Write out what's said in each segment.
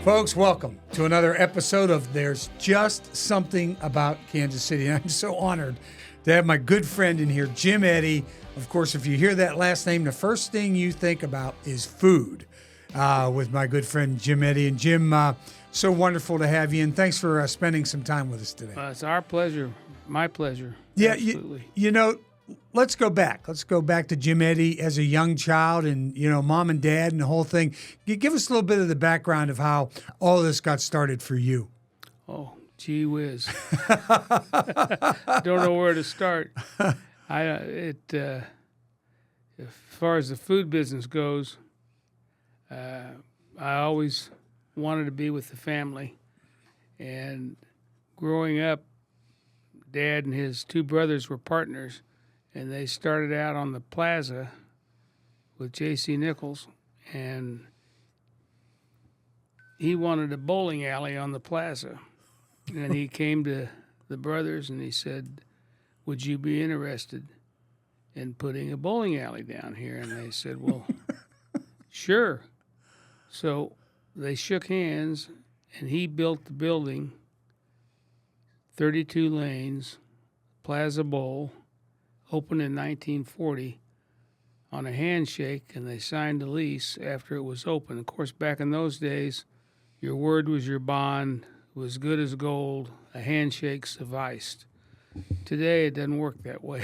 Folks, welcome to another episode of There's Just Something About Kansas City. And I'm so honored to have my good friend in here, Jim Eddy. Of course, if you hear that last name, the first thing you think about is food with my good friend, Jim Eddy. And Jim, so wonderful to have you, and thanks for spending some time with us today. It's our pleasure. My pleasure. Yeah, absolutely. You know, let's go back. Let's go back to Jim Eddy as a young child and, you know, mom and dad and the whole thing. Give us a little bit of the background of how all this got started for you. Oh, gee whiz. Don't know where to start. As far as the food business goes, I always wanted to be with the family. And growing up, Dad and his two brothers were partners, and they started out on the plaza with J.C. Nichols, and he wanted a bowling alley on the plaza. And he came to the brothers and he said, "Would you be interested in putting a bowling alley down here?" And they said, "Well, sure." So they shook hands, and he built the building, 32 lanes, Plaza Bowl, opened in 1940 on a handshake, and they signed a lease after it was open. Of course, back in those days, your word was your bond, was good as gold, a handshake sufficed. Today, it doesn't work that way.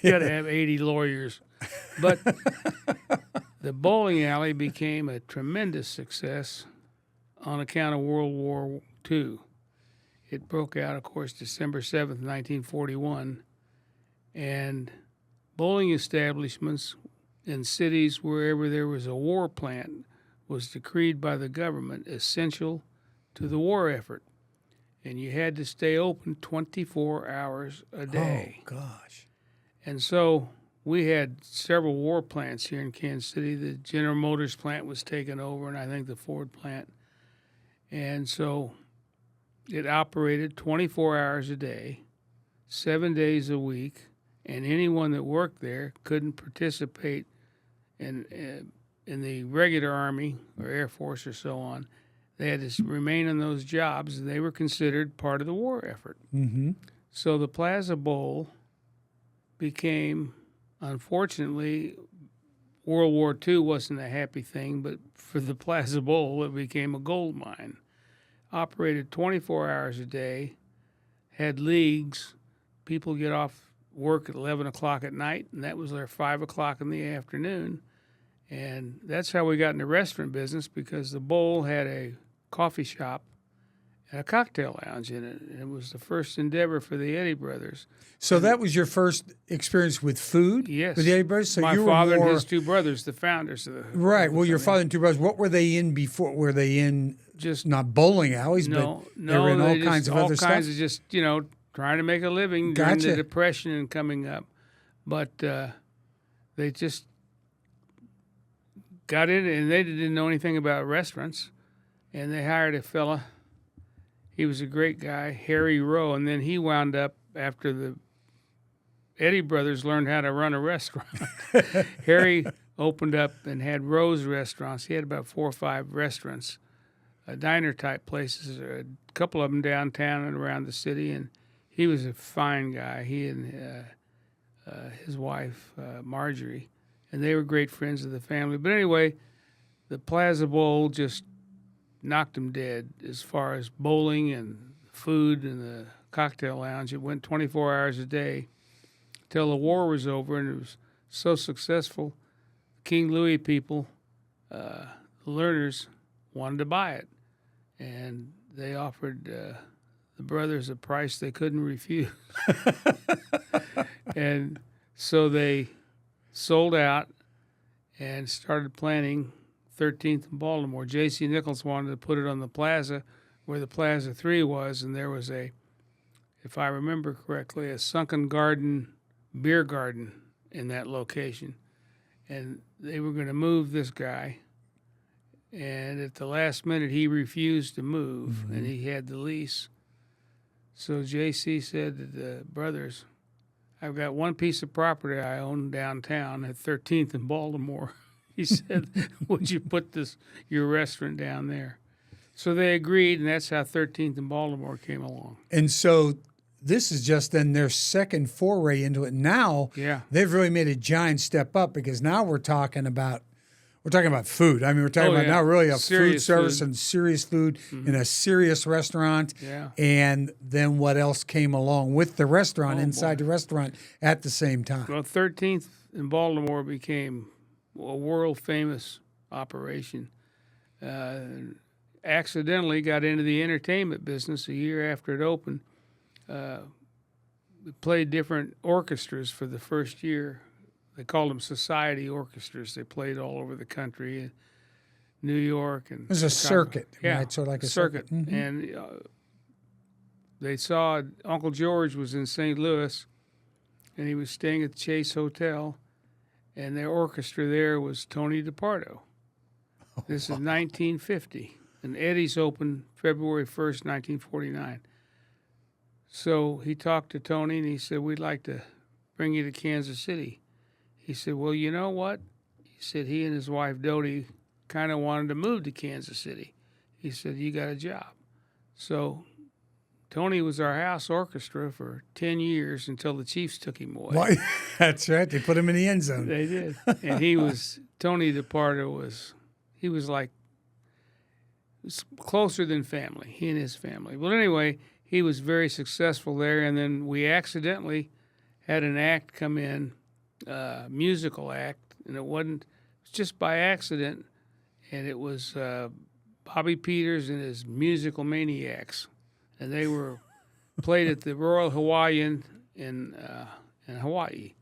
You got to have 80 lawyers. But the bowling alley became a tremendous success on account of World War II. It broke out, of course, December 7th, 1941, and bowling establishments in cities wherever there was a war plant was decreed by the government essential to the war effort, and you had to stay open 24 hours a day. Oh, gosh. And so we had several war plants here in Kansas City. The General Motors plant was taken over, and I think the Ford plant. And so it operated 24 hours a day, 7 days a week, and anyone that worked there couldn't participate in the regular Army or Air Force or so on. They had to remain in those jobs, and they were considered part of the war effort. Mm-hmm. So the Plaza Bowl became, unfortunately, World War II wasn't a happy thing, but for the Plaza Bowl, it became a gold mine. Operated 24 hours a day, had leagues. People get off work at 11 o'clock at night, and that was their 5 o'clock in the afternoon. And that's how we got in the restaurant business, because the Bowl had a coffee shop and a cocktail lounge in it. And it was the first endeavor for the Eddy Brothers. So that was your first experience with food? Yes. With the Eddy Brothers? So my you father were and his two brothers, the founders of the... Right. Well, your father and two brothers, what were they in before? Were they in just not bowling alleys, but they were in all kinds of other stuff? All kinds of just, trying to make a living during the Depression and coming up. But they just got in, and they didn't know anything about restaurants. And they hired a fella. He was a great guy, Harry Rowe, and then he wound up, after the Eddy Brothers learned how to run a restaurant. Harry opened up and had Rowe's restaurants. He had about 4 or 5 restaurants, diner-type places, a couple of them downtown and around the city, and he was a fine guy. He and his wife, Marjorie, and they were great friends of the family. But anyway, the Plaza Bowl just knocked him dead as far as bowling and food and the cocktail lounge. It went 24 hours a day till the war was over, and it was so successful. King Louis people, the learners, wanted to buy it, and they offered the brothers a price they couldn't refuse. And so they sold out and started planning 13th in Baltimore. J.C. Nichols wanted to put it on the plaza where the Plaza 3 was, and there was if I remember correctly, a sunken beer garden in that location. And they were going to move this guy, and at the last minute he refused to move, and he had the lease. So J.C. said to the brothers, "I've got one piece of property I own downtown at 13th in Baltimore." He said, "Would you put your restaurant down there?" So they agreed, and that's how 13th in Baltimore came along. And so this is just then their second foray into it. Now they've really made a giant step up because now we're talking about food. I mean, we're talking about now really a serious food service and serious food in a serious restaurant. Yeah. And then what else came along with the restaurant inside the restaurant at the same time? Well, 13th in Baltimore became a world famous operation. Accidentally got into the entertainment business a year after it opened. We played different orchestras for the first year. They called them society orchestras. They played all over the country, in New York and it was a circuit, right? So like a circuit. Mm-hmm. And they saw Uncle George was in St. Louis, and he was staying at the Chase Hotel, and their orchestra there was Tony DiPardo. This is 1950, and Eddy's opened February 1st, 1949. So he talked to Tony, and he said, "We'd like to bring you to Kansas City." He said, "Well, you know what?" He said he and his wife, Dodie, kind of wanted to move to Kansas City. He said, "You got a job." So Tony was our house orchestra for 10 years until the Chiefs took him away. Well, that's right. They put him in the end zone. They did. And Tony DiPardo was closer than family, he and his family. Well, anyway, he was very successful there, and then we accidentally had an act come in, musical act, and it was just by accident, and it was Bobby Peters and his Musical Maniacs, and they were played at the Royal Hawaiian in Hawaii,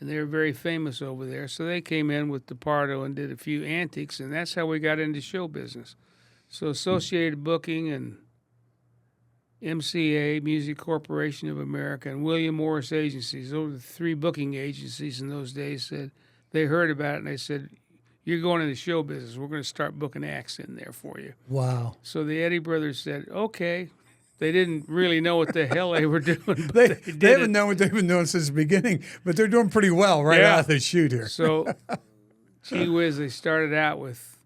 and they were very famous over there. So they came in with DiPardo and did a few antics, and that's how we got into show business. So Associated Booking and MCA, Music Corporation of America, and William Morris Agencies, those were the three booking agencies in those days, said they heard about it and they said, "You're going into show business. We're going to start booking acts in there for you." Wow. So the Eddy Brothers said, "Okay." They didn't really know what the hell they were doing. But they haven't known what they've been doing since the beginning, but they're doing pretty well out of the chute here. So, gee whiz, they started out with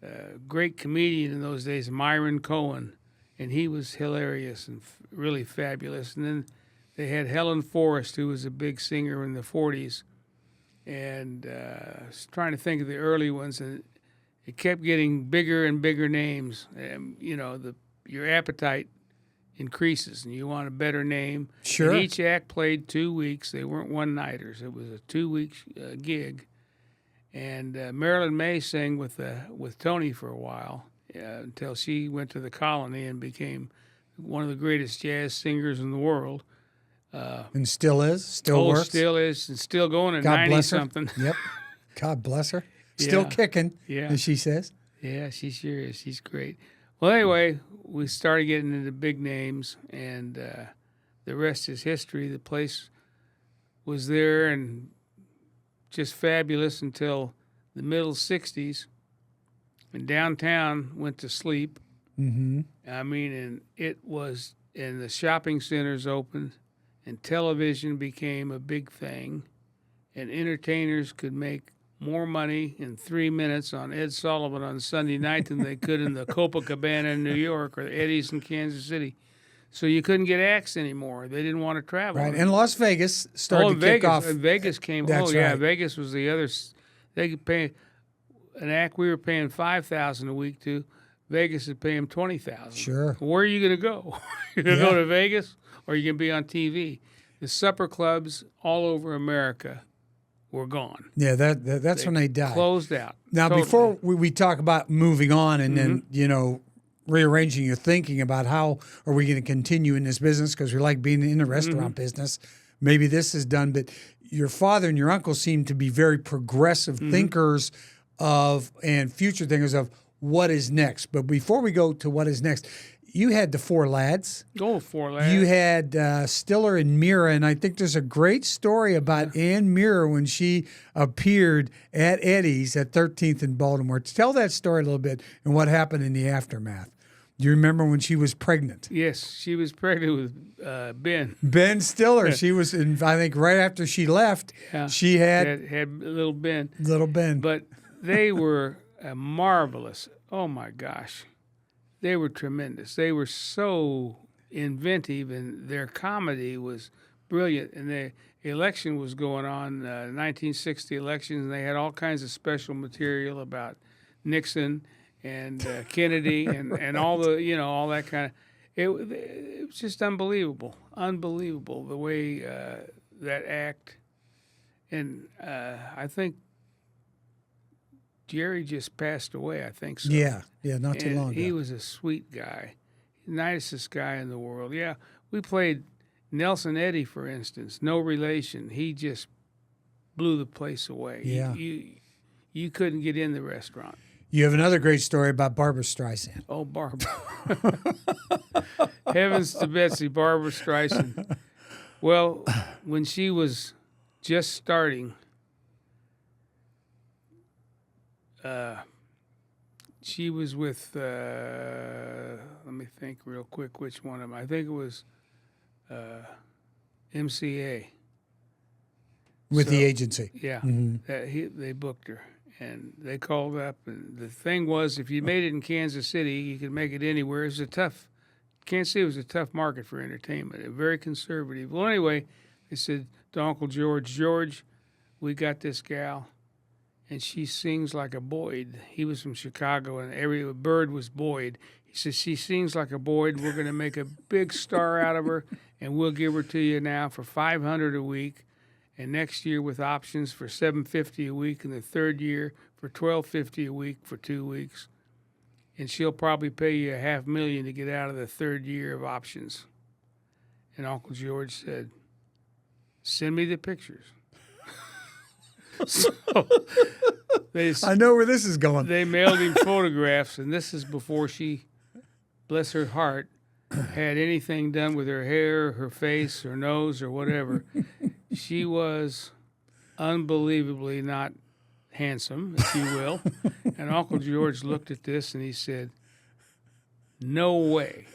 a great comedian in those days, Myron Cohen. And he was hilarious and really fabulous. And then they had Helen Forrest, who was a big singer in the 40s. And I was trying to think of the early ones, and it kept getting bigger and bigger names. And, your appetite increases, and you want a better name. Sure. And each act played 2 weeks. They weren't one-nighters. It was a 2-week gig. And Marilyn May sang with Tony for a while. Until she went to the Colony and became one of the greatest jazz singers in the world. And still is, still works. Still is, and still going at God bless her. 90-something. Yep. God bless her. Still kicking, as she says. Yeah, she sure is. She's great. Well, anyway, we started getting into big names, and the rest is history. The place was there and just fabulous until the middle 60s. And downtown went to sleep. Mm-hmm. I mean, and the shopping centers opened, and television became a big thing, and entertainers could make more money in 3 minutes on Ed Sullivan on Sunday night than they could in the Copacabana in New York or the Eddy's in Kansas City. So you couldn't get acts anymore. They didn't want to travel. Right, and Las Vegas started to kick off. Vegas came. That's right. Vegas was the other. They could pay an act we were paying $5,000 a week to. Vegas is paying $20,000. Sure. Where are you going to go? You're going to go to Vegas, or you're going to be on TV? The supper clubs all over America were gone. Yeah, that's when they died. Closed out. Now, totally. before we talk about moving on and then, rearranging your thinking about how are we going to continue in this business, because we like being in the restaurant business. Maybe this is done, but your father and your uncle seem to be very progressive thinkers and future thinkers of what is next. But before we go to what is next, you had the four lads. Oh, four lads. You had Stiller and Mira, and I think there's a great story about Ann Mira when she appeared at Eddy's at 13th in Baltimore. Tell that story a little bit and what happened in the aftermath. Do you remember when she was pregnant? Yes, she was pregnant with Ben. Ben Stiller. She was, I think, right after she left, she had little Ben. Little Ben. But they were marvelous. Oh, my gosh. they were tremendous. They were so inventive, and their comedy was brilliant. And the election was going on, 1960 elections, and they had all kinds of special material about Nixon and Kennedy and all the, all that kind of. It was just unbelievable the way that act. And I think Jerry just passed away, I think so. Yeah, not too long ago. He was a sweet guy, nicest guy in the world. Yeah, we played Nelson Eddy, for instance, no relation. He just blew the place away. Yeah. You couldn't get in the restaurant. You have another great story about Barbra Streisand. Oh, Barbara. Heavens to Betsy, Barbra Streisand. Well, when she was just starting, she was with, let me think real quick which one of them. I think it was MCA. With the agency. Yeah, they booked her. And they called up, and the thing was, if you made it in Kansas City, you could make it anywhere. It was Kansas City was a tough market for entertainment, very conservative. Well, anyway, they said to Uncle George, we got this gal, and she sings like a Boyd. He was from Chicago, and every bird was Boyd. He says, she sings like a Boyd. We're going to make a big star out of her, and we'll give her to you now for $500 a week. And next year with options for $750 a week, and the third year for $1250 a week for 2 weeks. And she'll probably pay you $500,000 to get out of the third year of options. And Uncle George said, send me the pictures. So I know where this is going. They mailed him photographs, and this is before she, bless her heart, had anything done with her hair, her face, her nose, or whatever. She was unbelievably not handsome, if you will. And Uncle George looked at this and he said, no way.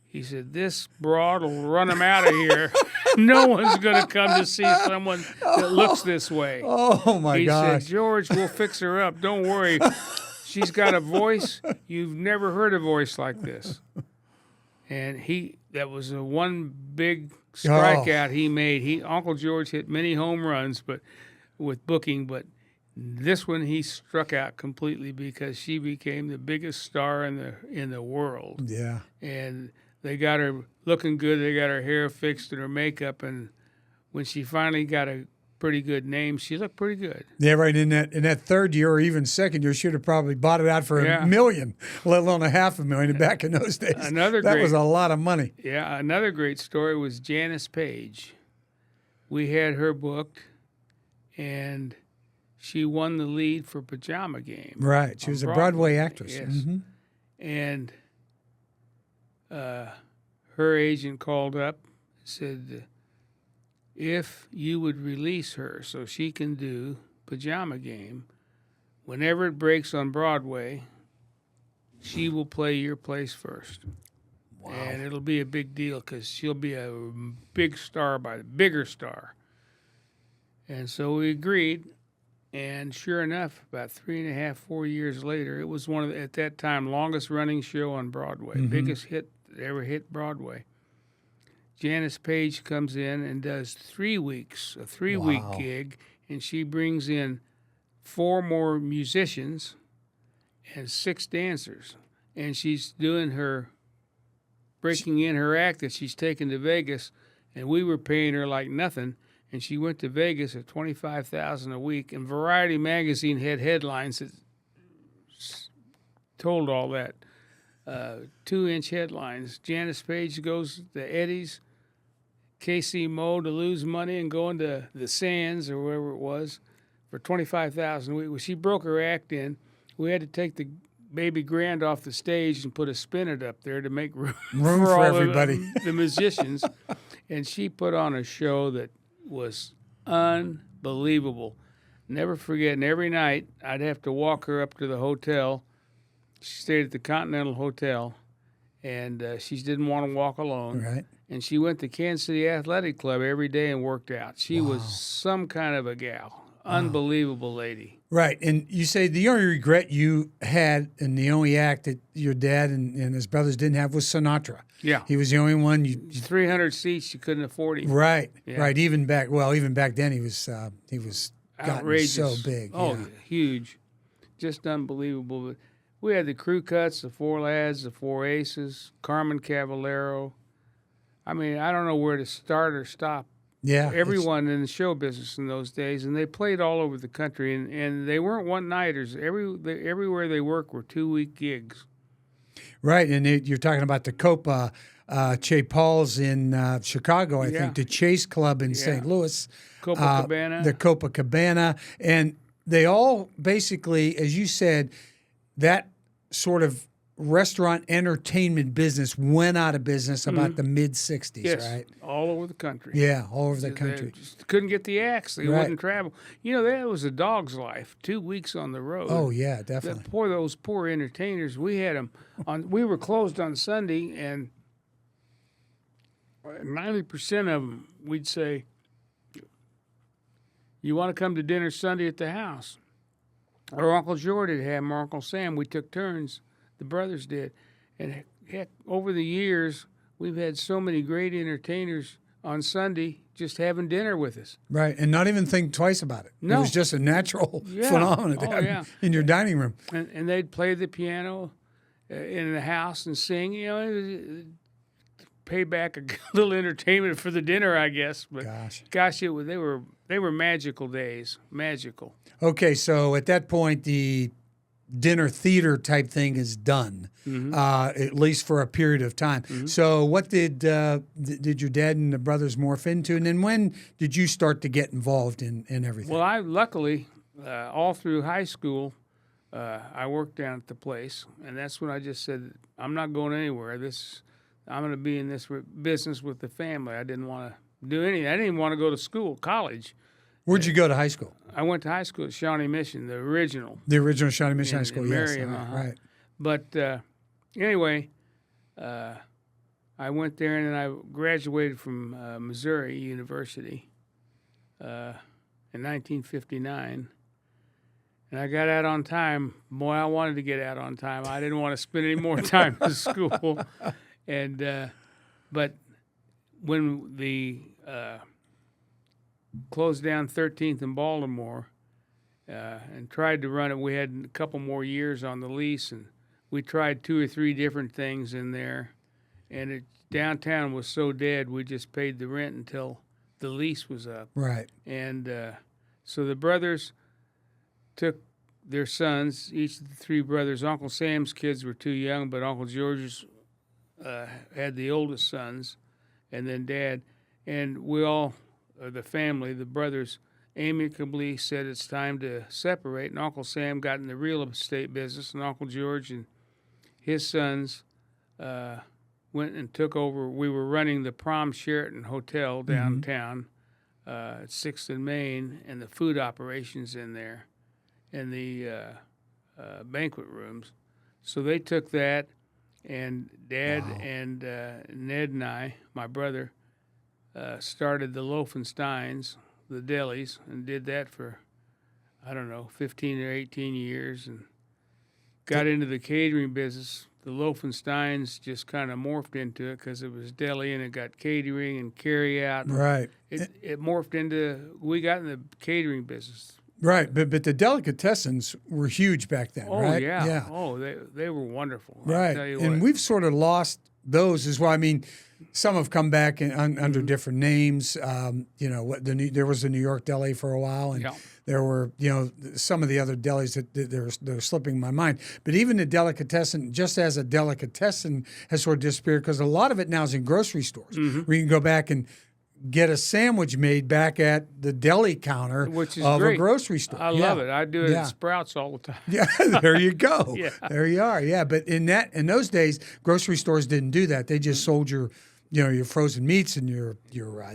He said, this broad will run him out of here. No one's going to come to see someone that looks this way. Oh, my gosh. He said, George, we'll fix her up. Don't worry. She's got a voice. You've never heard a voice like this. And that was the one big strikeout he made. Uncle George hit many home runs, but with booking, but this one he struck out completely because she became the biggest star in the world. Yeah. And they got her looking good. They got her hair fixed and her makeup, and when she finally got a pretty good name, she looked pretty good. Yeah, right. In that third year or even second year, she would have probably bought it out for $1 million, let alone $500,000 back in those days. That was a lot of money. Yeah, another great story was Janice Page. We had her booked, and she won the lead for Pajama Game. Right. She was a Broadway actress. Yes. Mm-hmm. And her agent called up and said, if you would release her so she can do Pajama Game, whenever it breaks on Broadway, she will play your place first. Wow. And it'll be a big deal because she'll be a bigger star. And so we agreed, and sure enough, about 3.5, 4 years later, it was one of the, at that time, longest running show on Broadway, biggest hit that ever hit Broadway. Janice Page comes in and does 3 weeks, a 3-week gig, and she brings in 4 more musicians and 6 dancers. And she's doing breaking in her act that she's taken to Vegas, and we were paying her like nothing. And she went to Vegas at $25,000 a week, and Variety magazine had headlines that told all that. 2-inch headlines. Janice Page goes to Eddy's, KC Mo to lose money and going to the Sands or wherever it was for $25,000 a week. Well, she broke her act in. We had to take the baby grand off the stage and put a spinet up there to make room for all everybody. The musicians. And she put on a show that was unbelievable. Never forget, and every night I'd have to walk her up to the hotel. She stayed at the Continental Hotel, and she didn't want to walk alone. Right. And she went to Kansas City Athletic Club every day and worked out. She was some kind of a gal, Unbelievable lady. Right. And you say the only regret you had and the only act that your dad and his brothers didn't have was Sinatra. Yeah. He was the only one. 300 seats, you couldn't afford him. Right. Yeah. Right. Even back then, he was Outrageous. so big. Oh, yeah. huge. Just unbelievable. But we had the crew cuts, the Four Lads, the Four Aces, Carmen Cavallero. I mean, I don't know where to start or stop. Yeah. Everyone in the show business in those days, and they played all over the country, and they weren't one-nighters. Everywhere they worked were 2-week gigs. Right, and you're talking about the Copa, Che Paul's in Chicago, I think, the Chase Club in St. Louis. Copacabana. The Copacabana, and they all basically, as you said, that sort of restaurant entertainment business went out of business about the mid-'60s, yes, right? all over the country. Yeah, all over the country. They just couldn't get the acts. They wouldn't travel. You know, that was a dog's life, 2 weeks on the road. Oh, yeah, definitely. Those poor entertainers, we had them on. We were closed on Sunday, and 90% of them, we'd say, you want to come to dinner Sunday at the house? Or Uncle George would have them, or Uncle Sam. We took turns. The brothers did. And heck, over the years, we've had so many great entertainers on Sunday just having dinner with us. Right, and not even think twice about it. No. It was just a natural phenomenon to have in your dining room. And they'd play the piano in the house and sing, you know, pay back a little entertainment for the dinner, I guess. But gosh, they were magical days, magical. Okay, so at that point, the dinner theater type thing is done, at least for a period of time. So what did your dad and the brothers morph into? And then when did you start to get involved in everything? Well, I luckily, all through high school, I worked down at the place. And that's when I just said, I'm not going anywhere. I'm going to be in this business with the family. I didn't want to do anything. I didn't even want to go to school, college. Where'd you go to high school? I went to high school at Shawnee Mission, the original. The original Shawnee Mission High School, yes. Right. But anyway, I went there, and then I graduated from Missouri University in 1959. And I got out on time. Boy, I wanted to get out on time. I didn't want to spend any more time in school. And but when the closed down 13th in Baltimore and tried to run it. We had a couple more years on the lease, and we tried 2 or 3 different things in there. And downtown was so dead, we just paid the rent until the lease was up. Right. And so the brothers took their sons, each of the 3 brothers. Uncle Sam's kids were too young, but Uncle George's had the oldest sons, and then Dad. And we all, the family, the brothers, amicably said it's time to separate. And Uncle Sam got in the real estate business, and Uncle George and his sons went and took over. We were running the Prom Sheraton Hotel downtown at 6th and Main, and the food operations in there, and the banquet rooms. So they took that, and Dad and Ned and I, my brother, started the Loafensteins, the delis, and did that for, 15 or 18 years, and got into the catering business. The Loafensteins just kind of morphed into it because it was deli and it got catering and carry out. Right. It morphed into, we got in the catering business. Right, but the delicatessens were huge back then, right? Yeah. Oh, they were wonderful. Right, I'll tell you and what. we've sort of lost those as well. I mean, some have come back under different names. There was a New York deli for a while, and there were some of the other delis that they're slipping my mind. But even the delicatessen, just as a delicatessen, has sort of disappeared because a lot of it now is in grocery stores, where you can go back and get a sandwich made back at the deli counter Which is of great. a grocery store. I love it. I do it at Sprouts all the time. Yeah, there you go. Yeah. There you are. Yeah, but in those days, grocery stores didn't do that. They just sold your frozen meats and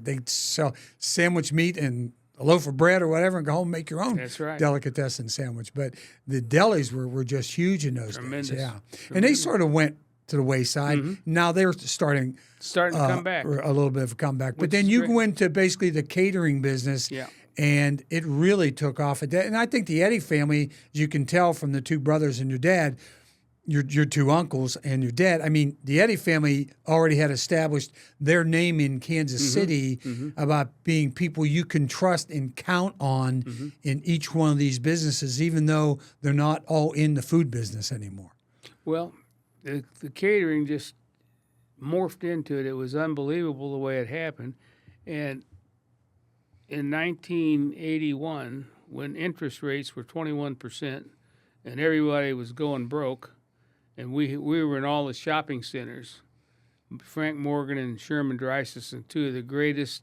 they sell sandwich meat and a loaf of bread or whatever, and go home and make your own delicatessen sandwich. But the delis were just huge in those days. Yeah, and they sort of went to the wayside. Now they're starting to come back. a little bit of a comeback. But then you went to basically the catering business, And it really took off. And I think the Eddy family, as you can tell from the two brothers and your dad, your two uncles and your dad, I mean, the Eddy family already had established their name in Kansas City about being people you can trust and count on in each one of these businesses, even though they're not all in the food business anymore. Well, the catering just morphed into it. It was unbelievable the way it happened. And in 1981, when interest rates were 21% and everybody was going broke, and we were in all the shopping centers, Frank Morgan and Sherman Drysis, and two of the greatest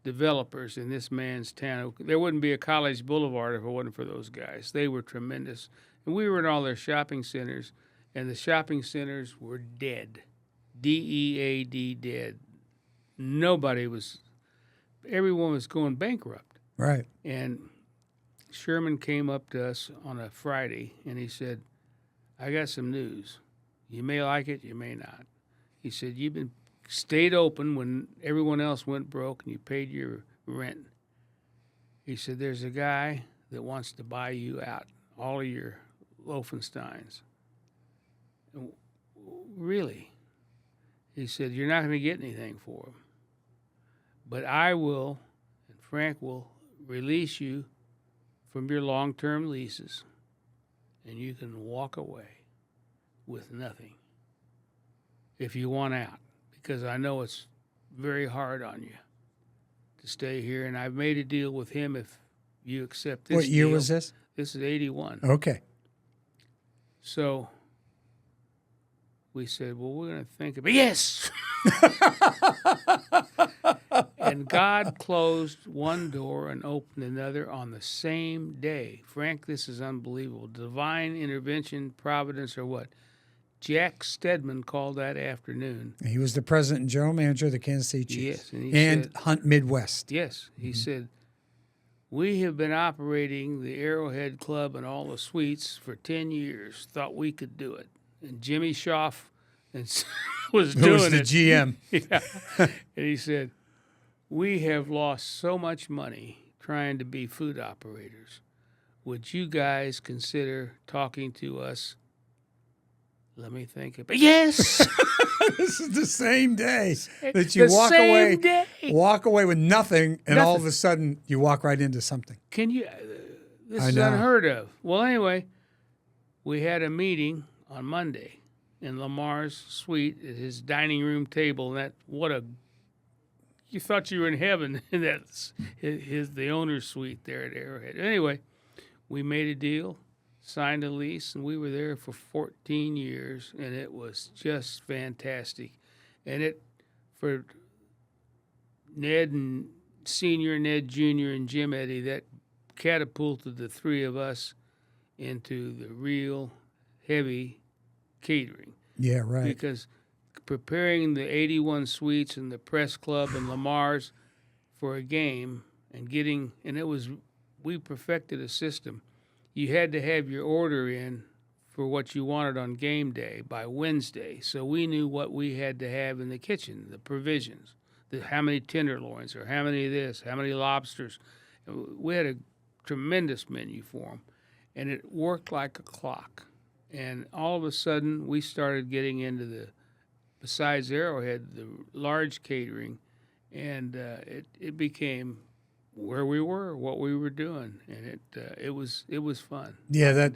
developers in this man's town. There wouldn't be a College Boulevard if it wasn't for those guys. They were tremendous. And we were in all their shopping centers, and the shopping centers were dead. D-E-A-D, dead. Everyone was going bankrupt. Right. And Sherman came up to us on a Friday, and he said, I got some news. You may like it, you may not. He said, you've stayed open when everyone else went broke and you paid your rent. He said, there's a guy that wants to buy you out, all of your Loeffensteins. Really? He said, you're not going to get anything for him. But I will, and Frank will release you from your long-term leases, and you can walk away with nothing if you want out, because I know it's very hard on you to stay here, and I've made a deal with him if you accept this. What year deal. was this? This is 81. Okay. So we said, well, we're going to think about it. Yes! And God closed one door and opened another on the same day. Frank, this is unbelievable. Divine intervention, providence, or what? Jack Stedman called that afternoon. He was the president and general manager of the Kansas City Chiefs. Yes, and he and said, Hunt Midwest. Yes, he said, we have been operating the Arrowhead Club and all the suites for 10 years. Thought we could do it. And Jimmy Schaff was doing it. Who was the GM. Yeah. And he said, we have lost so much money trying to be food operators. Would you guys consider talking to us? Let me think about it. Yes! This is the same day that you walk away with nothing, and all of a sudden you walk right into something. Can you? This is unheard of. Well, anyway, we had a meeting on Monday in Lamar's suite at his dining room table. And you thought you were in heaven. That's the owner's suite there at Arrowhead. Anyway, we made a deal, signed a lease, and we were there for 14 years, and it was just fantastic. And for Ned and Senior, Ned Jr., and Jim Eddy, that catapulted the three of us into the real heavy catering. Yeah, right. Because preparing the 81 suites and the press club and Lamar's for a game we perfected a system. You had to have your order in for what you wanted on game day by Wednesday. So we knew what we had to have in the kitchen, the provisions, how many tenderloins or how many of this, how many lobsters. We had a tremendous menu for them, and it worked like a clock. And all of a sudden, we started getting into besides Arrowhead, the large catering, and it became where we were, what we were doing, and it was fun. Yeah,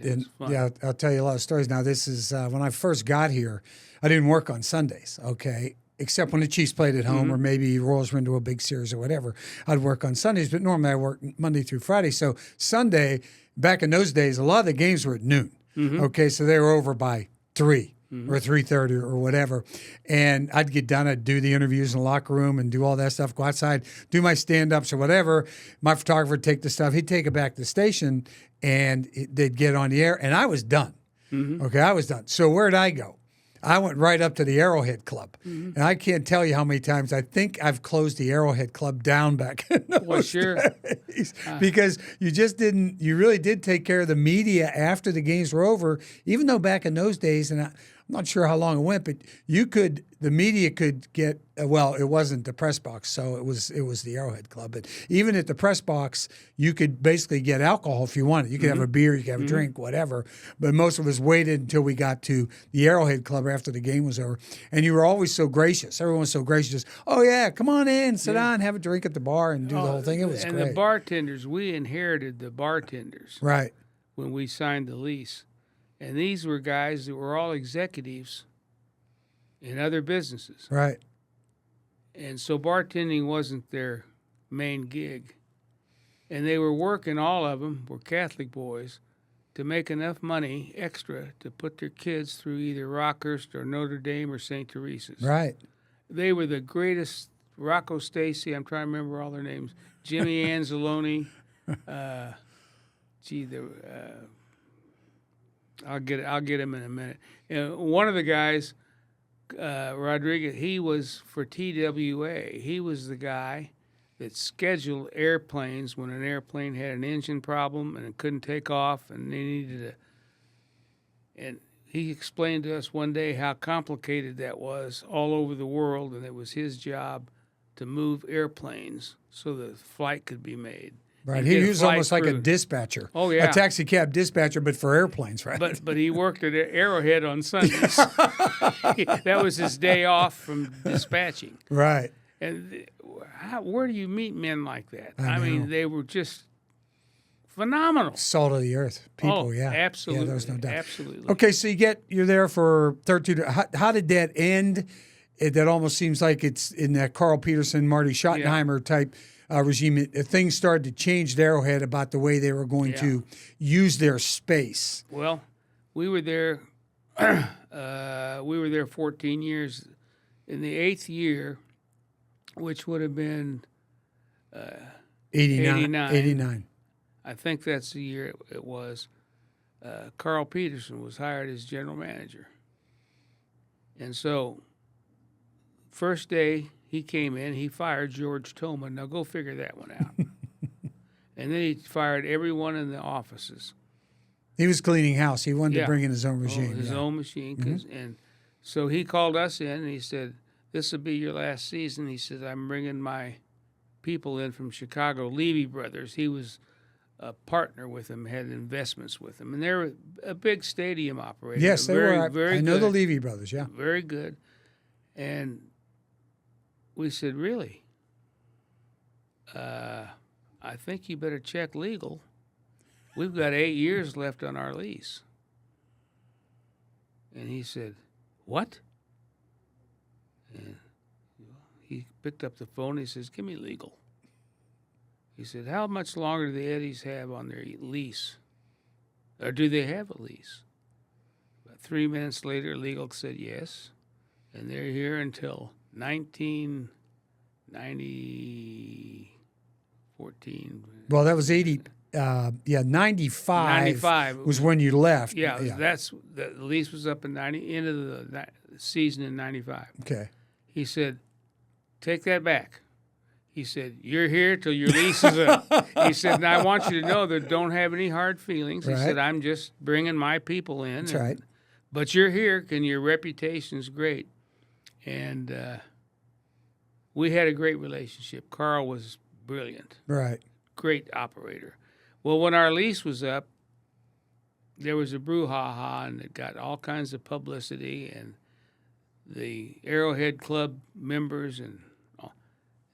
yeah. I'll tell you a lot of stories. Now, this is when I first got here. I didn't work on Sundays, okay, except when the Chiefs played at home, or maybe Royals were into a big series or whatever. I'd work on Sundays, but normally I work Monday through Friday. So Sunday, back in those days, a lot of the games were at noon. Okay, so they were over by 3. Or 3:30 or whatever, and I'd get done. I'd do the interviews in the locker room and do all that stuff. Go outside, do my stand-ups or whatever. My photographer would take the stuff. He'd take it back to the station, and they'd get on the air, and I was done. Okay, I was done. So where'd I go? I went right up to the Arrowhead Club, and I can't tell you how many times I think I've closed the Arrowhead Club down back in those days, because you really did take care of the media after the games were over, even though back in those days, and not sure how long it went, but the media could get, well, it wasn't the press box, so it was the Arrowhead Club. But even at the press box, you could basically get alcohol if you wanted. You could have a beer, you could have a drink, whatever. But most of us waited until we got to the Arrowhead Club after the game was over. And you were always so gracious. Everyone was so gracious. Oh, yeah, come on in, sit down, have a drink at the bar, and do the whole thing. It was great. And the bartenders, we inherited the bartenders. Right. When we signed the lease. And these were guys that were all executives in other businesses. Right. And so bartending wasn't their main gig. And they were working, all of them were Catholic boys, to make enough money extra to put their kids through either Rockhurst or Notre Dame or St. Teresa's. Right. They were the greatest. Rocco Stacy, I'm trying to remember all their names. Jimmy Anzalone. I'll get him in a minute. One of the guys, Rodriguez, he was for TWA. He was the guy that scheduled airplanes when an airplane had an engine problem and it couldn't take off, and they needed and he explained to us one day how complicated that was all over the world, and it was his job to move airplanes so the flight could be made. Right, he was almost like a dispatcher. Oh, yeah. A taxi cab dispatcher, but for airplanes, right? But he worked at Arrowhead on Sundays. That was his day off from dispatching. Right. And where do you meet men like that? I mean, they were just phenomenal. Salt of the earth people, yeah. Absolutely. Yeah, there's no doubt. Absolutely. Okay, so you're there for 13. How did that end? That almost seems like it's in that Carl Peterson, Marty Schottenheimer type regime. Things started to change at Arrowhead about the way they were going to use their space. Well, we were there. We were there 14 years. In the 8th year, which would have been 89. I think that's the year it was. Carl Peterson was hired as general manager. And so, first day he came in, he fired George Toma. Now go figure that one out. And then he fired everyone in the offices. He was cleaning house. He wanted to bring in his own machine. His own machine. And so he called us in and he said, "This will be your last season." He said, "I'm bringing my people in from Chicago, Eddy Brothers." He was a partner with him, had investments with him. And they're a big stadium operator. Yes, they were. Very I know the Eddy Brothers, yeah. Very good. And we said, "Really? I think you better check legal. We've got 8 years left on our lease." And he said, "What?" And he picked up the phone. He says, "Give me legal." He said, "How much longer do the Eddies have on their lease? Or do they have a lease?" About 3 minutes later, legal said yes. And they're here until 1914. Well, that was 80. 95 was when you left. Yeah. That's the lease was up in end of the season in 95. Okay. He said, "Take that back." He said, "You're here till your lease is up." He said, "And I want you to know that don't have any hard feelings." He said, "I'm just bringing my people in." That's right. But you're here and your reputation's great. And we had a great relationship. Carl was brilliant. Right. Great operator. Well, when our lease was up, there was a brouhaha, and it got all kinds of publicity, and the Arrowhead Club members and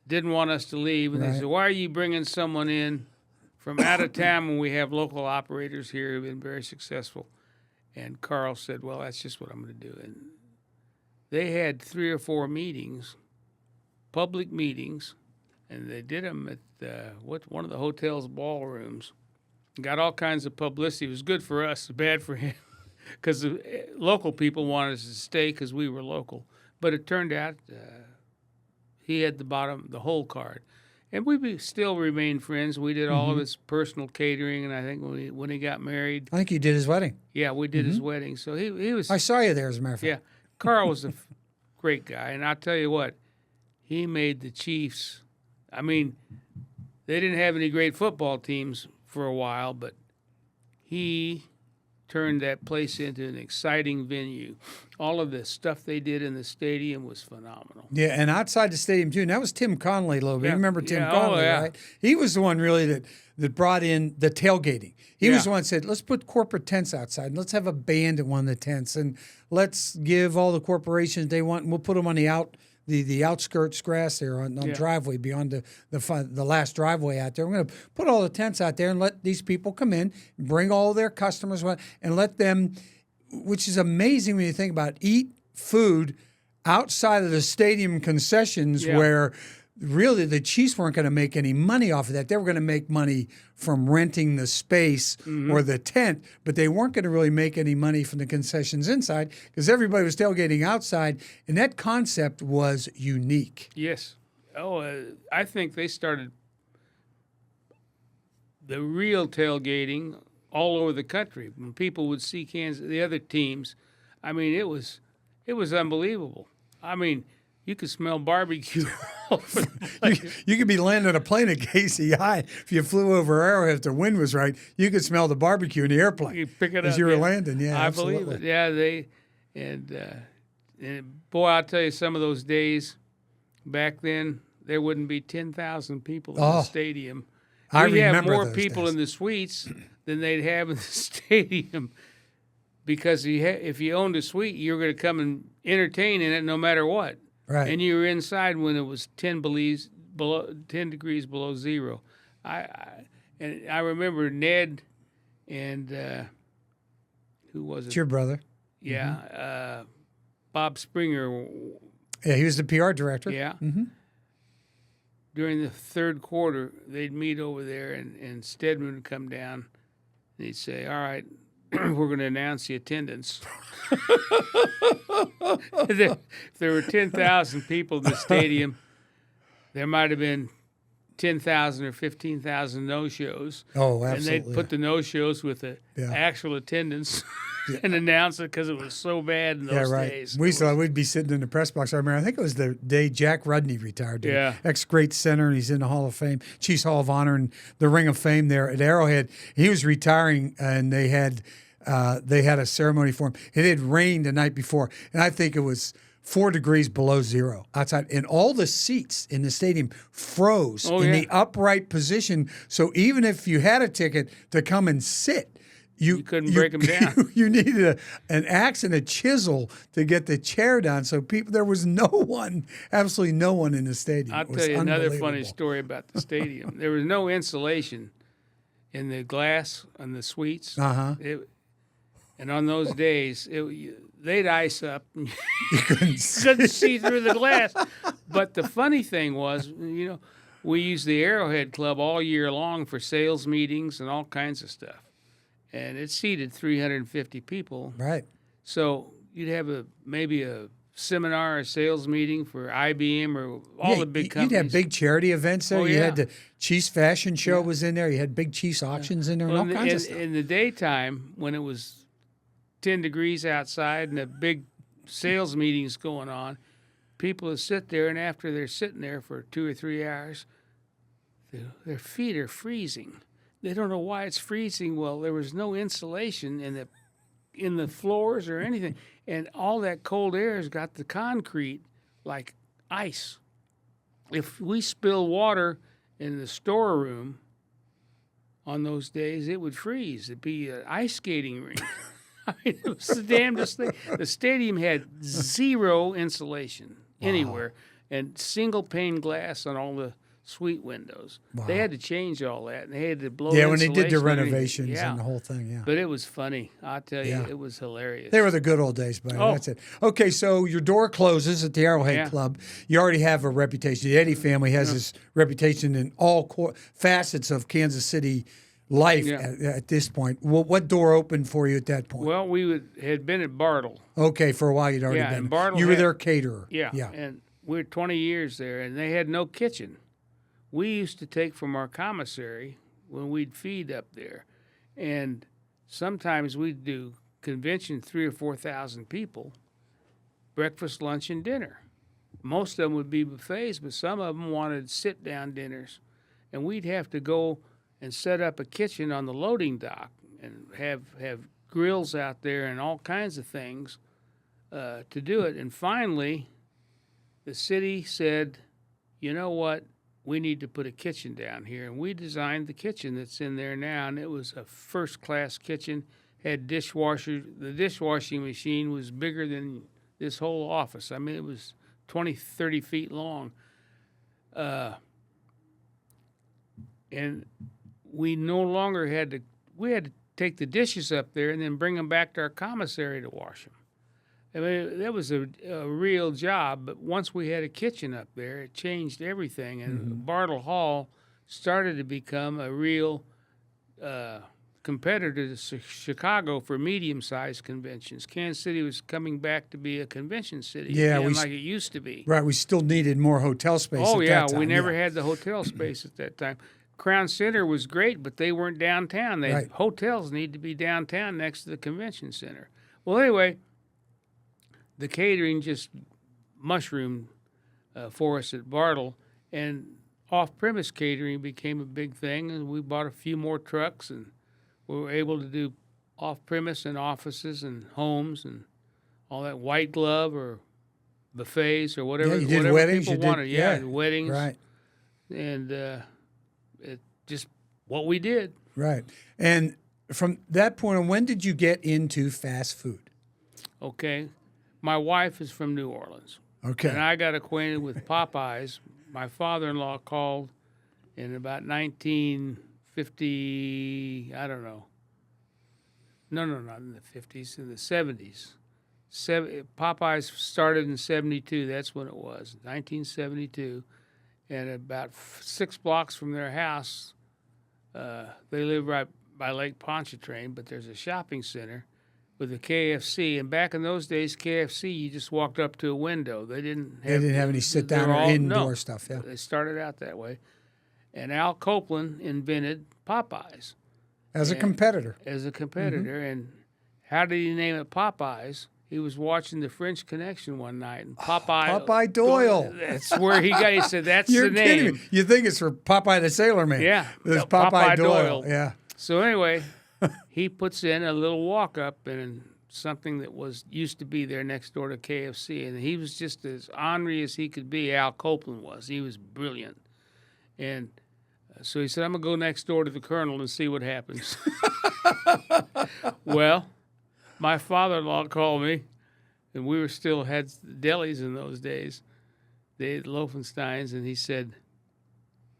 didn't want us to leave. And they said, "Why are you bringing someone in from out of town when we have local operators here who have been very successful?" And Carl said, "Well, that's just what I'm going to do." And they had 3 or 4 meetings, public meetings, and they did them at one of the hotel's ballrooms. Got all kinds of publicity. It was good for us, bad for him, because the local people wanted us to stay because we were local. But it turned out he had the whole card. And we still remained friends. We did all of his personal catering, and I think when he got married. I think you did his wedding. Yeah, we did his wedding. So he was. I saw you there, as a matter of fact. Yeah, Carl was a great guy, and I'll tell you what, he made the Chiefs. I mean, they didn't have any great football teams for a while, but he turned that place into an exciting venue. All of the stuff they did in the stadium was phenomenal. Yeah, and outside the stadium too. And that was Tim Conley a little bit. Yeah. You remember Tim Yeah. Conley, Oh, yeah. right? He was the one really that brought in the tailgating. He was the one that said, let's put corporate tents outside and let's have a band at one of the tents and let's give all the corporations they want and we'll put them on the outskirts grass there on driveway beyond the last driveway out there. We're going to put all the tents out there and let these people come in, bring all their customers, and let them, which is amazing when you think about it, eat food outside of the stadium concessions where really the Chiefs weren't going to make any money off of that. They were going to make money from renting the space or the tent, but they weren't going to really make any money from the concessions inside because everybody was tailgating outside, and that concept was unique. Yes. I think they started the real tailgating all over the country when people would see the other teams. I mean, it was unbelievable. I mean, you could smell barbecue. You could be landing a plane at KCI. If you flew over Arrowhead, if the wind was right, you could smell the barbecue in the airplane. You pick it as up, you were landing. Yeah, I absolutely. believe it. Yeah, and boy, I'll tell you, some of those days back then, there wouldn't be 10,000 people in the stadium. We'd have more those people days. in the suites than they'd have in the stadium because if you owned a suite, you were going to come and entertain in it no matter what. Right. And you were inside when it was 10 degrees below zero. I remember Ned and who was it? It's your brother. Yeah, Bob Springer. Yeah, he was the PR director. Yeah. Mm-hmm. During the third quarter, they'd meet over there, and Stedman would come down, and he'd say, "All right, we're going to announce the attendance." If there were 10,000 people in the stadium, there might have been 10,000 or 15,000 no-shows. Oh, absolutely. And they'd put the no-shows with the actual attendance and announce it because it was so bad in those days. We'd be sitting in the press box. I remember, I think it was the day Jack Rudney retired. Yeah. Ex-great center, and he's in the Hall of Fame, Chiefs Hall of Honor, and the Ring of Fame there at Arrowhead. He was retiring, and they had a ceremony for him. It had rained the night before, and I think it was 4 degrees below zero outside, and all the seats in the stadium froze in the upright position. So even if you had a ticket to come and sit, you couldn't break them down. You needed an axe and a chisel to get the chair down. So there was absolutely no one in the stadium. I'll tell you another funny story about the stadium. There was no insulation in the glass on the suites. And on those days, they'd ice up. And you couldn't see through the glass. But the funny thing was, we used the Arrowhead Club all year long for sales meetings and all kinds of stuff. And it seated 350 people. Right. So you'd have maybe a seminar, a sales meeting for IBM or all the big companies. You'd have big charity events there. You had yeah. the Chiefs Fashion Show was in there. You had big Chiefs auctions in there and all kinds of stuff. In the daytime, when it was 10 degrees outside and the big sales meetings going on, people would sit there, and after they're sitting there for 2 or 3 hours, their feet are freezing. They don't know why it's freezing. Well, there was no insulation in the floors or anything, and all that cold air has got the concrete like ice. If we spill water in the storeroom on those days, it would freeze. It'd be an ice skating rink. I mean, it was the damnedest thing. The stadium had zero insulation anywhere and single pane glass on all the suite windows. Wow. They had to change all that, and they had to blow insulation. When they did the renovations and the whole thing, But it was funny. I'll tell you, it was hilarious. They were the good old days, buddy. That's it. Okay, so your door closes at the Arrowhead Club. You already have a reputation. The Eddy family has this reputation in all facets of Kansas City life at this point. What door opened for you at that point? Well, had been at Bartle. Okay, for a while you'd already been. And Bartle you were their caterer. Yeah, and we were 20 years there, and they had no kitchen. We used to take from our commissary when we'd feed up there, and sometimes we'd do convention 3,000 or 4,000 people, breakfast, lunch, and dinner. Most of them would be buffets, but some of them wanted sit-down dinners, and we'd have to go and set up a kitchen on the loading dock and have grills out there and all kinds of things to do it. And finally, the city said, you know what? We need to put a kitchen down here. And we designed the kitchen that's in there now, and it was a first-class kitchen. Had dishwasher. The dishwashing machine was bigger than this whole office. I mean, it was 20, 30 feet long. And we no longer had to take the dishes up there and then bring them back to our commissary to wash them. I mean, that was a real job, but once we had a kitchen up there, it changed everything. And Bartle Hall started to become a real competitor to Chicago for medium-sized conventions. Kansas City was coming back to be a convention city again, like it used to be. Right, we still needed more hotel space at that time. We never had the hotel space at that time. Crown Center was great, but they weren't downtown. Hotels need to be downtown next to the convention center. Well, anyway, the catering just mushroomed for us at Bartle, and off-premise catering became a big thing, and we bought a few more trucks, and we were able to do off-premise in offices and homes and all that, white glove or buffets or whatever, you did whatever weddings, people wanted. Weddings. Right. And it just what we did. Right. And from that point on, when did you get into fast food? Okay. My wife is from New Orleans. Okay. And I got acquainted with Popeyes. My father-in-law called in about 1950, I don't know. No, not in the 50s, in the 70s. Popeyes started in 72. That's when it was, 1972. And about 6 blocks from their house, they live right by Lake Pontchartrain, but there's a shopping center with a KFC. And back in those days, KFC, you just walked up to a window. They didn't have any sit-down or indoor stuff. Yeah. They started out that way. And Al Copeland invented Popeyes. As a competitor. And how did he name it Popeyes? He was watching the French Connection one night, and Popeye Doyle. That's where he got. He said, "That's You're the name." Kidding me. You think it's for Popeye the Sailor Man? Yeah, it's Popeye Doyle. Yeah. So anyway, he puts in a little walk-up and something that used to be there next door to KFC, and he was just as ornery as he could be. Al Copeland was. He was brilliant, and so he said, "I'm gonna go next door to the Colonel and see what happens." Well. My father-in-law called me, and we still had delis in those days. They had Loeffensteins, and he said,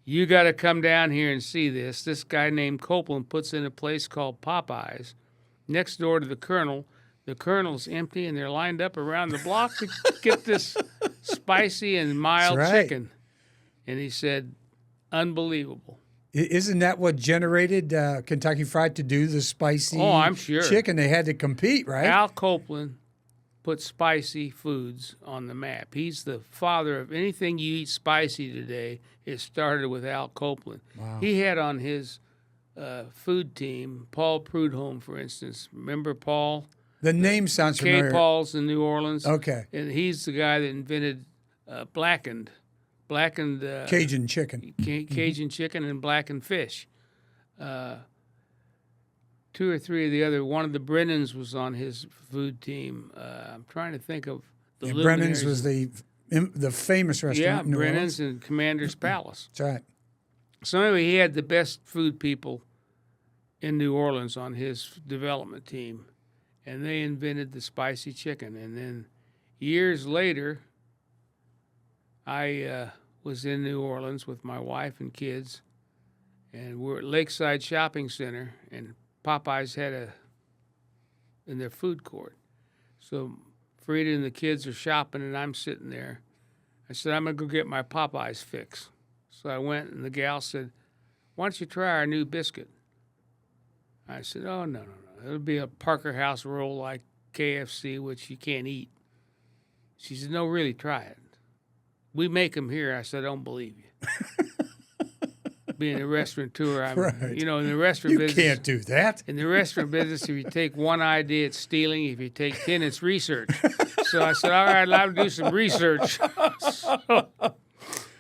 you got to come down here and see this. This guy named Copeland puts in a place called Popeyes next door to the Colonel. The Colonel's empty, and they're lined up around the block to get this spicy and mild chicken. And he said, unbelievable. Isn't that what generated Kentucky Fried to do the spicy I'm sure. chicken? They had to compete, right? Al Copeland put spicy foods on the map. He's the father of anything you eat spicy today. It started with Al Copeland. Wow. He had on his food team Paul Prudhomme, for instance. Remember Paul? The name sounds familiar. Paul's in New Orleans. Okay. And he's the guy that invented blackened Cajun chicken. Cajun chicken and blackened fish. 2 or 3 of the other. One of the Brennans was on his food team. I'm trying to think of the Brennan's was the famous restaurant in New Brennan's Orleans. and Commander's Palace. That's right. So anyway, he had the best food people in New Orleans on his development team, and they invented the spicy chicken. And then years later, I was in New Orleans with my wife and kids, and we're at Lakeside Shopping Center, and Popeyes had in their food court. So Frida and the kids are shopping, and I'm sitting there. I said, I'm going to go get my Popeyes fix. So I went, and the gal said, why don't you try our new biscuit? I said, oh, no. It'll be a Parker House roll like KFC, which you can't eat. She said, no, really, try it. We make them here. I said, I don't believe you. Being a restaurateur, in the restaurant business. You can't do that. In the restaurant business, if you take one idea, it's stealing. If you take 10, it's research. So I said, all right, I'll do some research. So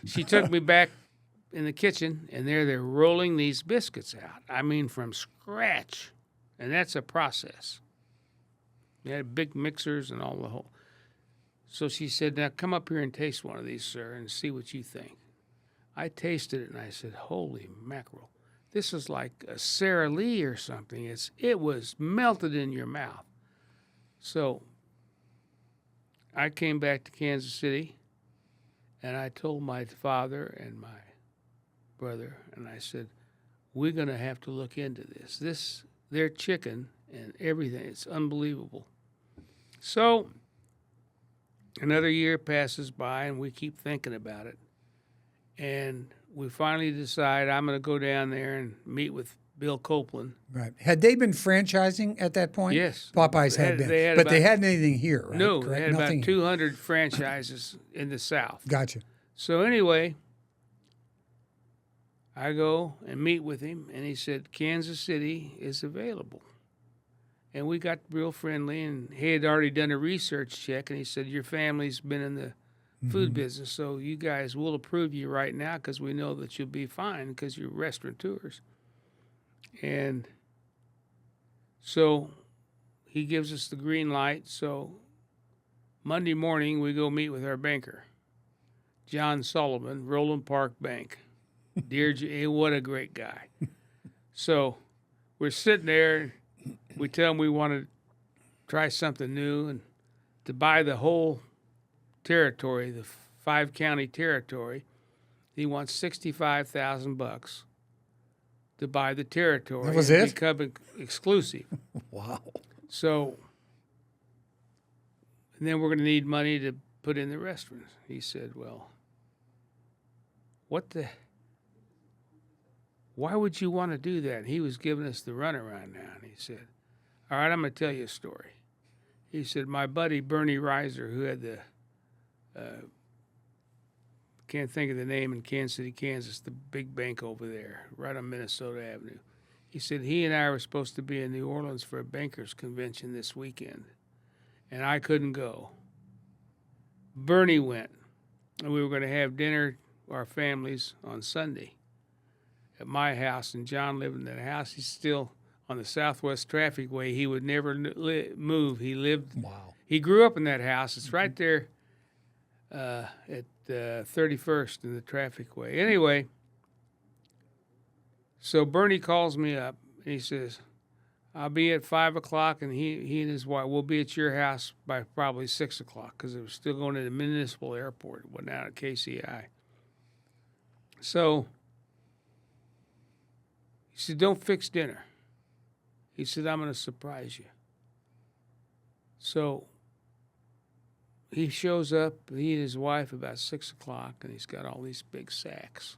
she took me back in the kitchen, and they're rolling these biscuits out. I mean, from scratch. And that's a process. They had big mixers and all the whole. So she said, now come up here and taste one of these, sir, and see what you think. I tasted it, and I said, holy mackerel. This is like a Sara Lee or something. It was melted in your mouth. So I came back to Kansas City, and I told my father and my brother, and I said, we're going to have to look into this. Their chicken and everything, it's unbelievable. So another year passes by, and we keep thinking about it. And we finally decide I'm going to go down there and meet with Bill Copeland. Right. Had they been franchising at that point? Yes. Popeyes had been. But they hadn't anything here, right? No, Correct? they had Nothing about 200 franchises in the South. Gotcha. So anyway, I go and meet with him, and he said, Kansas City is available. And we got real friendly, and he had already done a research check, and he said, your family's been in the food business, so you guys will approve you right now because we know that you'll be fine because you're restaurateurs. And so he gives us the green light. So Monday morning, we go meet with our banker, John Sullivan, Roland Park Bank. What a great guy. So we're sitting there. We tell him we want to try something new and to buy the whole territory, the 5-county territory. He wants $65,000 to buy the territory. That was it? Become exclusive. Wow. So, and then we're going to need money to put in the restaurants. He said, well, why would you want to do that? And he was giving us the runaround now. And he said, all right, I'm going to tell you a story. He said, my buddy Bernie Reiser, who had the, can't think of the name, in Kansas City, Kansas, the big bank over there, right on Minnesota Avenue. He said he and I were supposed to be in New Orleans for a bankers convention this weekend, and I couldn't go. Bernie went, and we were going to have dinner, our families, on Sunday at my house, and John lived in that house. He's still on the Southwest Traffic Way. He would never move. He lived. Wow. He grew up in that house. It's right there at 31st in the Traffic Way. Anyway, so Bernie calls me up, and he says, I'll be at 5 o'clock, and he and his wife will be at your house by probably 6 o'clock because it was still going to the municipal airport. It went out at KCI. So he said, don't fix dinner. He said, I'm going to surprise you. So he shows up, he and his wife, about 6 o'clock, and he's got all these big sacks.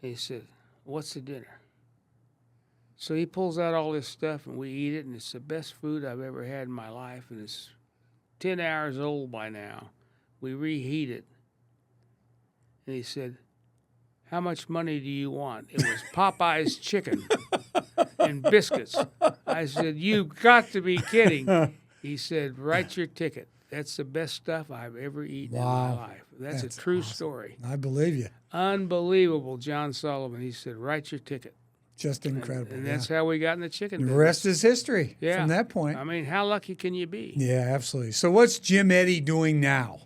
And he said, what's the dinner? So he pulls out all this stuff, and we eat it, and it's the best food I've ever had in my life, and it's 10 hours old by now. We reheat it. And he said, how much money do you want? It was Popeye's chicken and biscuits. I said, you got to be kidding. He said, write your ticket. That's the best stuff I've ever eaten in my life. That's a true awesome story. I believe you. Unbelievable, John Sullivan. He said, write your ticket. Just incredible. And that's how we got in the chicken The business. rest is history Yeah. from that point. I mean, how lucky can you be? Yeah, absolutely. So what's Jim Eddy doing now?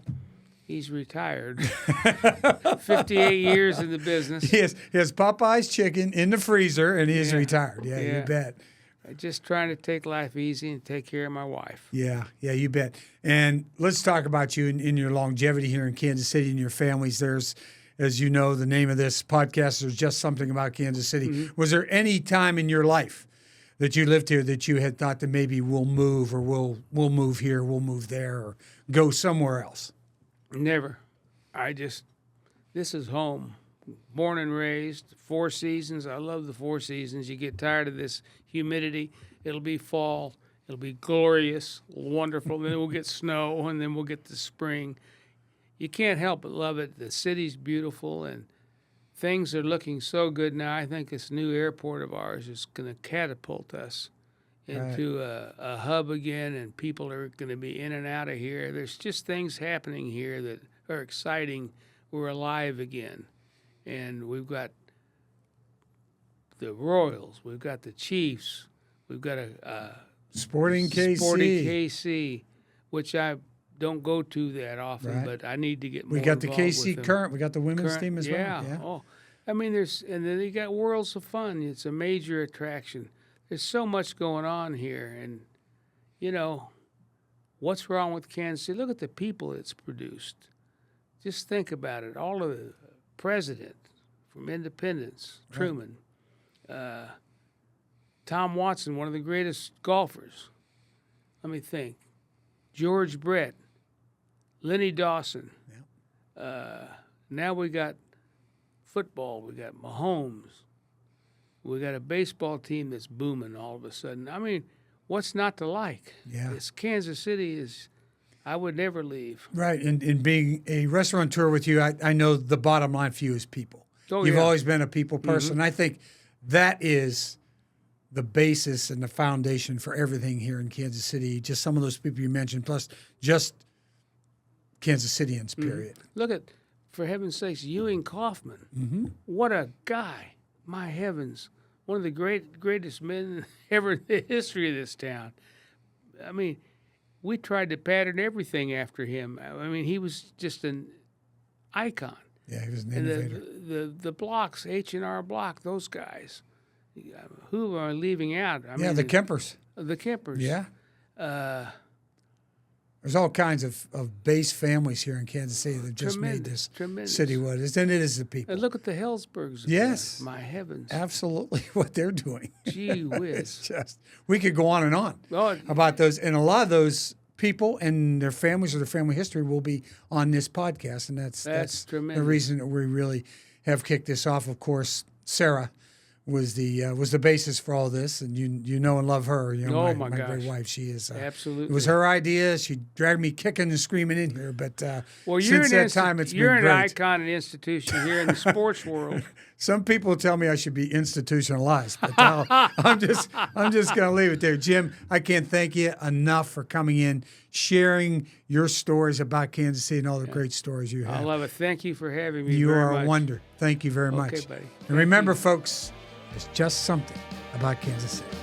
He's retired. 58 years in the business. He has Popeye's chicken in the freezer, and he is retired. Yeah, you bet. Just trying to take life easy and take care of my wife. Yeah, you bet. And let's talk about you in your longevity here in Kansas City and your families. There's, as you know, the name of this podcast is Just Something About Kansas City. Mm-hmm. Was there any time in your life that you lived here that you had thought that maybe we'll move, or we'll move here, we'll move there, or go somewhere else? Never. This is home. Born and raised, 4 seasons. I love the 4 seasons. You get tired of this humidity. It'll be fall. It'll be glorious, wonderful. Then we'll get snow, and then we'll get the spring. You can't help but love it. The city's beautiful, and things are looking so good now. I think this new airport of ours is going to catapult us into a hub again, and people are going to be in and out of here. There's just things happening here that are exciting. We're alive again. And we've got the Royals, we've got the Chiefs, we've got a Sporting KC. Sporting KC, which I don't go to that often, Right. but I need to get more We got the involved KC with them. Current. We got the women's Current, team as yeah. well. Yeah. Oh, I mean, and then you got Worlds of Fun. It's a major attraction. There's so much going on here, and what's wrong with Kansas City? Look at the people it's produced. Just think about it. All of the president from Independence, Truman, Tom Watson, one of the greatest golfers. Let me think. George Brett, Lenny Dawson. Now we got football. We got Mahomes. We got a baseball team that's booming all of a sudden. I mean, what's not to like? Yeah. It's Kansas City I would never leave. Right. And being a restaurateur with you, I know the bottom line for you is people. Oh, You've yeah. always been a people person. Mm-hmm. I think that is the basis and the foundation for everything here in Kansas City. Just some of those people you mentioned, plus just Kansas Cityans, period. Look at, for heaven's sakes, Ewing Kaufman. Mm-hmm. What a guy. My heavens. One of the greatest men ever in the history of this town. I mean, we tried to pattern everything after him. I mean, he was just an icon. Yeah, he was an And innovator. the blocks, H&R Block, those guys. Who am I leaving out? I Yeah, mean, the Kempers. The Kempers. Yeah. There's all kinds of base families here in Kansas City that just made this city what it is. And it is the people. And look at the Hellsbergs. Yes. My heavens. Absolutely what they're doing. Gee whiz. It's just, we could go on and on Oh, about those. And a lot of those people and their families or their family history will be on this podcast. And that's the tremendous. reason that we really have kicked this off. Of course, Sarah was the basis for all this, and you know and love her. My great wife. She is absolutely. It was her idea. She dragged me kicking and screaming in here, but well, since that time, it's been great. You're an icon and institution here in the sports world. Some people tell me I should be institutionalized, but I'm just going to leave it there. Jim, I can't thank you enough for coming in, sharing your stories about Kansas City and all the great stories you have. I love it. Thank you for having me. You very are much. a wonder. Thank you very much. Okay, buddy. And remember, folks, there's just something about Kansas City.